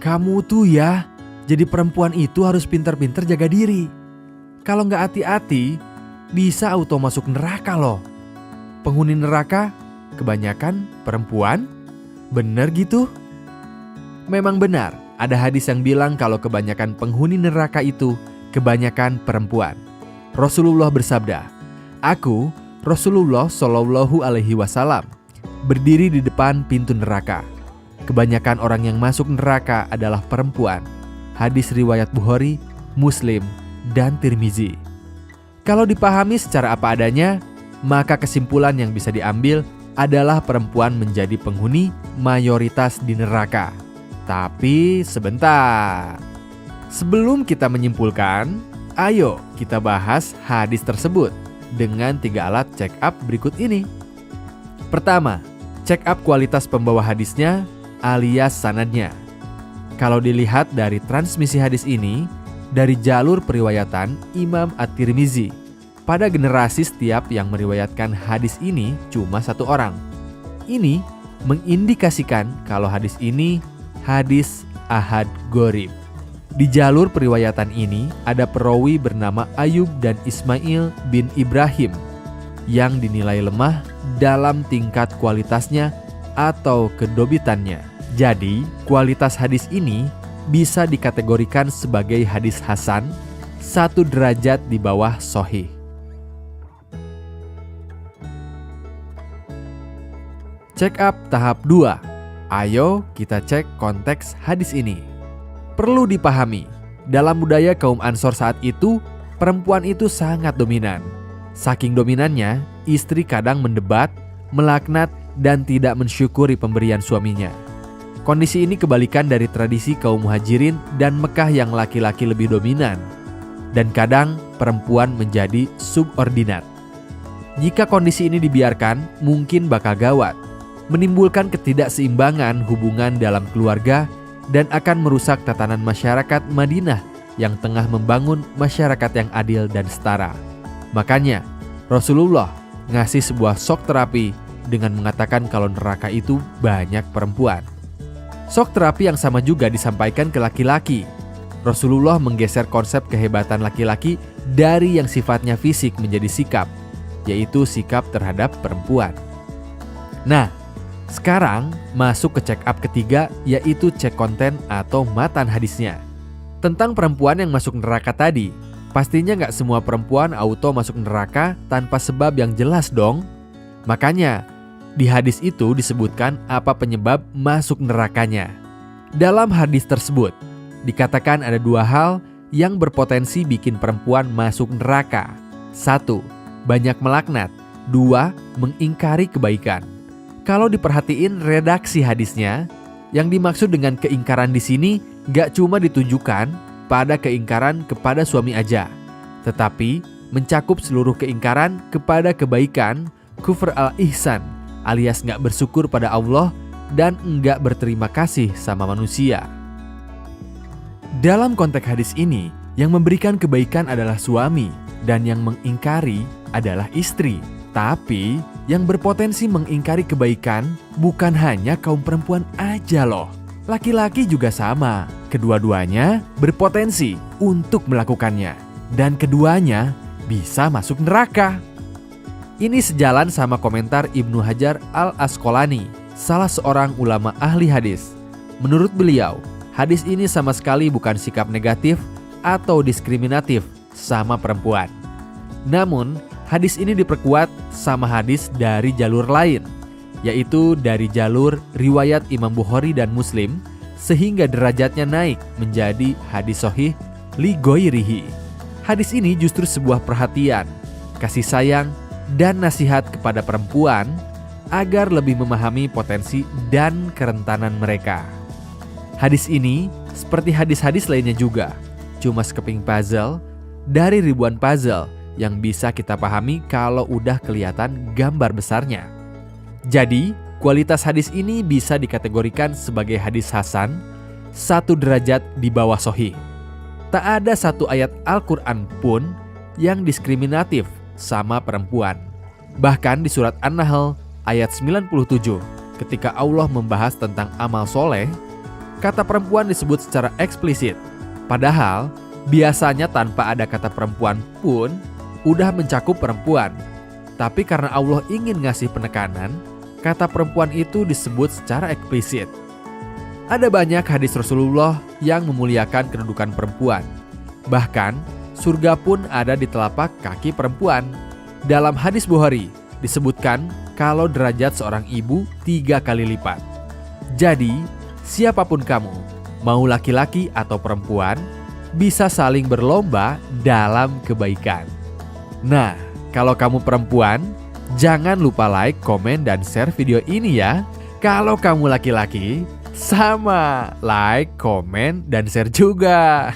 Kamu tuh ya, jadi perempuan itu harus pintar-pintar jaga diri. Kalau nggak hati-hati, bisa auto masuk neraka loh. Penghuni neraka kebanyakan perempuan? Bener gitu? Memang benar, ada hadis yang bilang kalau kebanyakan penghuni neraka itu kebanyakan perempuan. Rasulullah bersabda, "Aku, Rasulullah Shallallahu Alaihi Wasallam, berdiri di depan pintu neraka. Kebanyakan orang yang masuk neraka adalah perempuan." Hadis riwayat Bukhari, Muslim, dan Tirmizi. Kalau dipahami secara apa adanya, maka kesimpulan yang bisa diambil adalah perempuan menjadi penghuni mayoritas di neraka. Tapi sebentar. Sebelum kita menyimpulkan, ayo kita bahas hadis tersebut dengan 3 alat check up berikut ini. Pertama, check up kualitas pembawa hadisnya alias sanadnya. Kalau dilihat dari transmisi hadis ini, dari jalur periwayatan Imam At-Tirmizi, pada generasi setiap yang meriwayatkan hadis ini cuma 1 orang. Ini mengindikasikan kalau hadis ini hadis ahad gharib. Di jalur periwayatan ini ada perawi bernama Ayub dan Ismail bin Ibrahim yang dinilai lemah dalam tingkat kualitasnya atau kedobitannya. Jadi, kualitas hadis ini bisa dikategorikan sebagai hadis hasan, 1 derajat di bawah sahih. Check up tahap 2. Ayo kita cek konteks hadis ini. Perlu dipahami, dalam budaya kaum Ansor saat itu, perempuan itu sangat dominan. Saking dominannya, istri kadang mendebat, melaknat, dan tidak mensyukuri pemberian suaminya. Kondisi ini kebalikan dari tradisi kaum Muhajirin dan Mekah yang laki-laki lebih dominan, dan kadang perempuan menjadi subordinat. Jika kondisi ini dibiarkan, mungkin bakal gawat, menimbulkan ketidakseimbangan hubungan dalam keluarga dan akan merusak tatanan masyarakat Madinah yang tengah membangun masyarakat yang adil dan setara. Makanya, Rasulullah ngasih sebuah shock terapi dengan mengatakan kalau neraka itu banyak perempuan. Shock terapi yang sama juga disampaikan ke laki-laki. Rasulullah menggeser konsep kehebatan laki-laki dari yang sifatnya fisik menjadi sikap, yaitu sikap terhadap perempuan. Nah, sekarang masuk ke check up ketiga, yaitu cek konten atau matan hadisnya. Tentang perempuan yang masuk neraka tadi, pastinya nggak semua perempuan auto masuk neraka tanpa sebab yang jelas dong. Makanya, di hadis itu disebutkan apa penyebab masuk nerakanya. Dalam hadis tersebut, dikatakan ada 2 hal yang berpotensi bikin perempuan masuk neraka. 1. Banyak melaknat. 2. Mengingkari kebaikan. Kalau diperhatiin redaksi hadisnya, yang dimaksud dengan keingkaran di sini gak cuma ditujukan pada keingkaran kepada suami aja, tetapi mencakup seluruh keingkaran kepada kebaikan, kufur al-ihsan, alias gak bersyukur pada Allah dan enggak berterima kasih sama manusia. Dalam konteks hadis ini, yang memberikan kebaikan adalah suami dan yang mengingkari adalah istri. Tapi yang berpotensi mengingkari kebaikan bukan hanya kaum perempuan aja loh. Laki-laki juga sama. Kedua-duanya berpotensi untuk melakukannya. Dan keduanya bisa masuk neraka. Ini sejalan sama komentar Ibnu Hajar al-Asqalani, salah seorang ulama ahli hadis. Menurut beliau, hadis ini sama sekali bukan sikap negatif atau diskriminatif sama perempuan. Namun, hadis ini diperkuat sama hadis dari jalur lain, yaitu dari jalur riwayat Imam Bukhari dan Muslim, sehingga derajatnya naik menjadi hadis sahih li ghairihi. Hadis ini justru sebuah perhatian, kasih sayang, dan nasihat kepada perempuan agar lebih memahami potensi dan kerentanan mereka. Hadis ini seperti hadis-hadis lainnya juga, cuma sekeping puzzle dari ribuan puzzle yang bisa kita pahami kalau udah kelihatan gambar besarnya. Jadi, kualitas hadis ini bisa dikategorikan sebagai hadis hasan, 1 derajat di bawah sahih. Tak ada satu ayat Al-Quran pun yang diskriminatif sama perempuan. Bahkan di surat An-Nahl ayat 97, ketika Allah membahas tentang amal soleh, kata perempuan disebut secara eksplisit. Padahal, biasanya tanpa ada kata perempuan pun udah mencakup perempuan. Tapi karena Allah ingin ngasih penekanan, kata perempuan itu disebut secara eksplisit. Ada banyak hadis Rasulullah yang memuliakan kedudukan perempuan. Bahkan, surga pun ada di telapak kaki perempuan. Dalam hadis Bukhari, disebutkan kalau derajat seorang ibu 3 kali lipat. Jadi, siapapun kamu, mau laki-laki atau perempuan, bisa saling berlomba dalam kebaikan. Nah, kalau kamu perempuan, jangan lupa like, komen, dan share video ini ya. Kalau kamu laki-laki, sama like, komen, dan share juga.